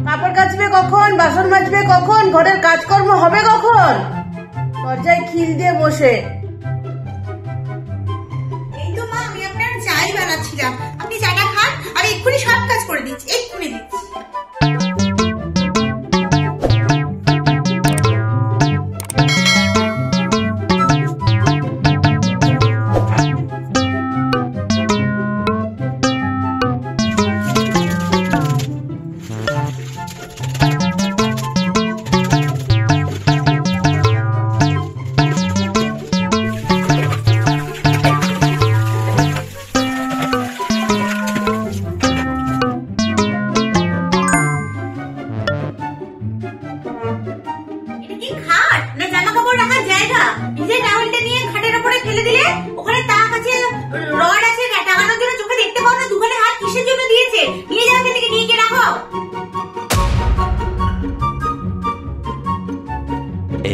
কাপড় কাচবে কখন, বাসন মাজবে কখন, ঘরের কাজকর্ম হবে কখন? দরজায় খিল দিয়ে বসে। এই তো মা, আমি আপনার চাই বানাচ্ছিলাম, আপনি চাটা খান, আমি এক্ষুনি সব কাজ করে দিচ্ছি, এক্ষুনি দিচ্ছি।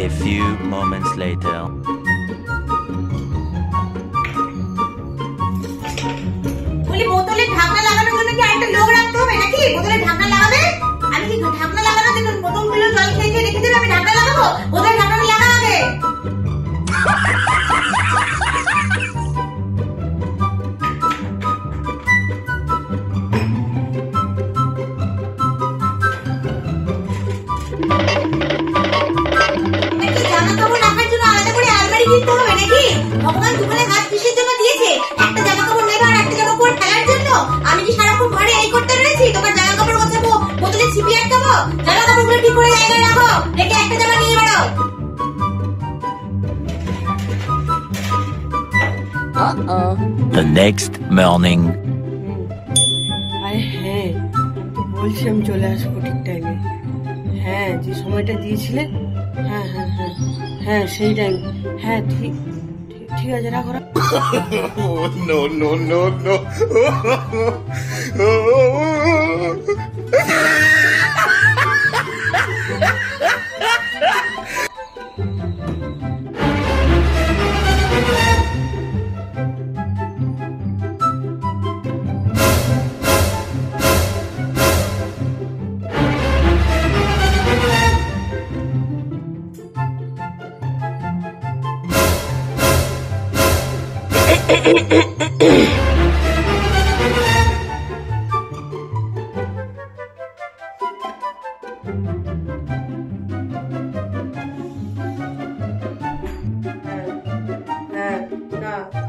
A few moments later. বলি বোতলের ঢাকনা লাগানোর জন্য কি আরেকটা লোক রাখতে হবে নাকি? বোতলের ঢাকনা লাগাবে? আমি কি ঢাকনা লাগানোর জন্য বোতলগুলো জল খেয়ে রেখে দেবে, আমি ঢাকনা লাগাবো? বোতলের ঢাকনা লাগা আগে। ভগবান দুপুরে হাত কিসের জন্য দিয়েছে? একটা জামা কাপড় নেবে আর একটা জামা কাপড় ফেলার জন্য? আমি কি সারাক্ষণ ঘরে এই করতে রয়েছি? তোমার জামা কাপড় গোছাবো, বোতলে ছিপি আটকাবো? জামা কাপড়গুলো ঠিক করে জায়গায় রাখো, রেখে একটা জামা নিয়ে বেরো। The next morning. হ্যাঁ, বলছি আমি চলে আসবো ঠিক টাইমে। হ্যাঁ, যে সময়টা দিয়েছিলে, হ্যাঁ হ্যাঁ হ্যাঁ হ্যাঁ সেই টাইম। হ্যাঁ ঠিক ঠিক আছে, রাখো। No, no, no, no.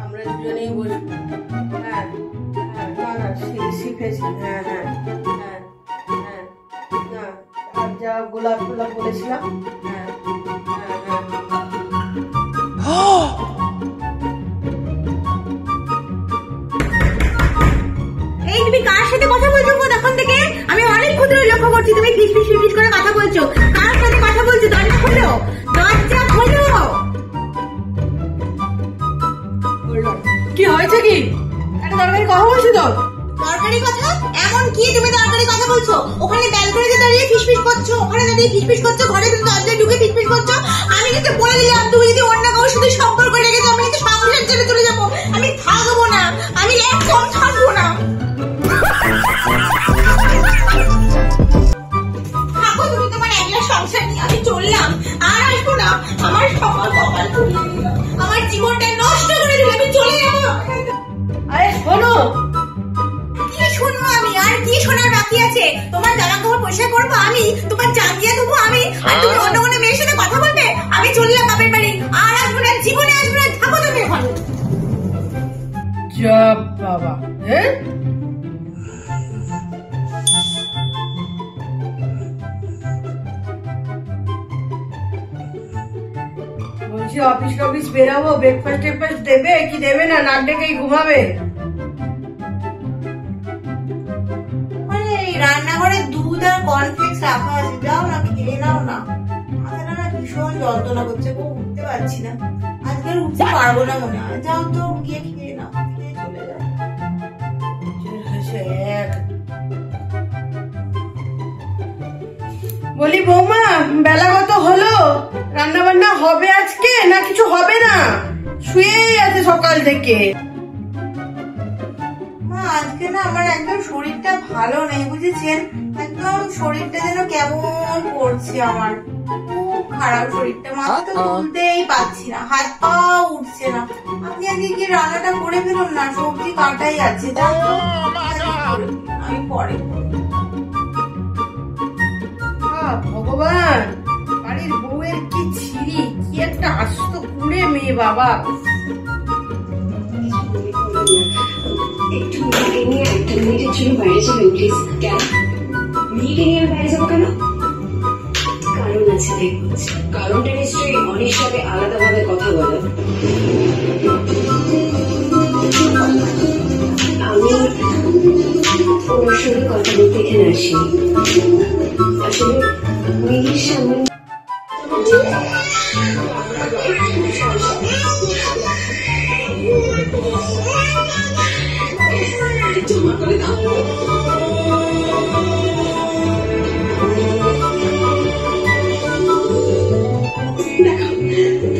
আমরা দুজনেই বসবো। হ্যাঁ হ্যাঁ, না না শিখেছি। হ্যাঁ হ্যাঁ হ্যাঁ হ্যাঁ, না আর যা গোলাপ গোলাপ বলেছিলাম। হ্যাঁ হ্যাঁ হ্যাঁ। এই তুমি কার সাথে কথা বলছো তখন থেকে? আমি অনেক ক্ষুদ্র লক্ষ্য করছি, তুমি ফিস ফিস ফিস করে কথা বলছো। কার সাথে কথা বলছো? দরজা খোলো, দরজা খোলো। কি হয়েছে? কি একটা দরকারি কথা বলছি তো। দরকারি কথা? এমন কি তুমি দরকারি কথা বলছো? ওখানে ব্যালকনিতে দাঁড়িয়ে ফিসফিস করছো, ওখানে দাঁড়িয়ে ফিসফিস করছো, ঘরে তুমি দরজায় ঢুকে ফিসফিস করছো। আমি কিন্তু বলে দিলাম, তুমি যদি অন্য কারোর সাথে সম্পর্ক রেখে যাও, আমি কিন্তু সংসার ছেড়ে চলে যাবো। আমি থাকবো না, আমি একদম থাকবো না। থাকো তুমি তোমার একলা সংসার নিয়ে, আমি চললাম, আর আসবো না। আমার সবার কপাল তুলে দিল, আমার জীবনটা নষ্ট করে দিল, আমি চলে যাবো। আরে শোনো। কি শুনবো আমি? আর কি শোনার বাকি আছে? তোমার জামা কাপড় পরিষ্কার করবো আমি, তোমার জাঙ্গিয়া দেবো আমি, আর তুমি অন্য কোনো মেয়ের সাথে কথা বলবে? আমি চললাম বাপের বাড়ি, আর আসবো না, জীবনে আসবো না। থাকো তুমি ভালো। যা বাবা। হ্যাঁ, বলছি অফিস টফিস বেরাবো, ব্রেকফাস্ট টেকফাস্ট দেবে কি দেবে না? নাক ডেকেই ঘুমাবে। এই রান্নাঘরে দুধ আর কর্নফ্লেক্স রাখা আছে, যাও না খেয়ে নাও না। মাথাটা না ভীষণ যন্ত্রণা করছে, উঠতে পারছি না, আজকে উঠতে পারবো না মনে হয়। যাও তো গিয়ে খেয়ে নাও, খেয়ে চলে যাও। বলি বৌমা, বেলা কত হলো? রান্না বান্না হবে আজকে না কিছু হবে না? শুয়েই আছে সকাল থেকে। মা আজকে না আমার একদম শরীরটা ভালো নেই বুঝেছেন, একদম শরীরটা যেন কেমন করছে আমার, খুব খারাপ শরীরটা, মাথা তো তুলতেই পারছি না, হাত পা উঠছে না। আপনি আজকে কি রান্নাটা করে ফেলুন না, সবজি কাটাই আছে, আমি পরে। ভগবান, বাড়ির বউয়ের কি ছিরি, কি একটা আস্ত কুড়ে মেয়ে বাবা। একটু মিটিং নিয়ে একটা মিনিটের জন্য বাইরে যাবেন প্লিজ। কেন মিটিং এর বাইরে যাবো কেন? কারণ আছে দেখুন, কারণটা নিশ্চয়ই অনেক সাথে আলাদাভাবে কথা বলো। আমি ওর সঙ্গে কথা বলতে এখানে আসিনি, আসলে মিহির সামনে জমা করে দাও।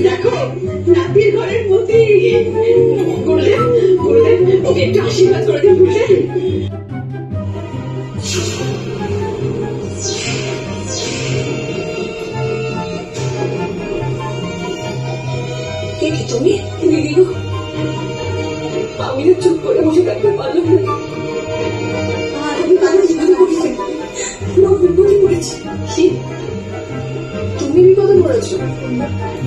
দেখো রাতের ঘরের মধ্যে করলেন ওকে একটু আশীর্বাদ করে দিন বুঝলেন। দেখি তুমি দিদি গো, আমি তো চুপ করে বসে থাকতে পারলাম না, আমি কারো বিপদে পড়েছি, বিপদে পড়েছি। তুমি বিপদে পড়েছো?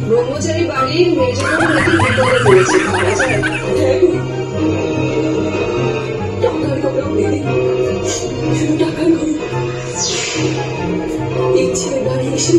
ব্রহ্মচারী বাড়ির মেজর নাকি বিপদে পড়েছে, ভাবা যায়? টাকার খবর দিদি, শুধু টাকার খবর। এই ছেলে বাড়ি এসে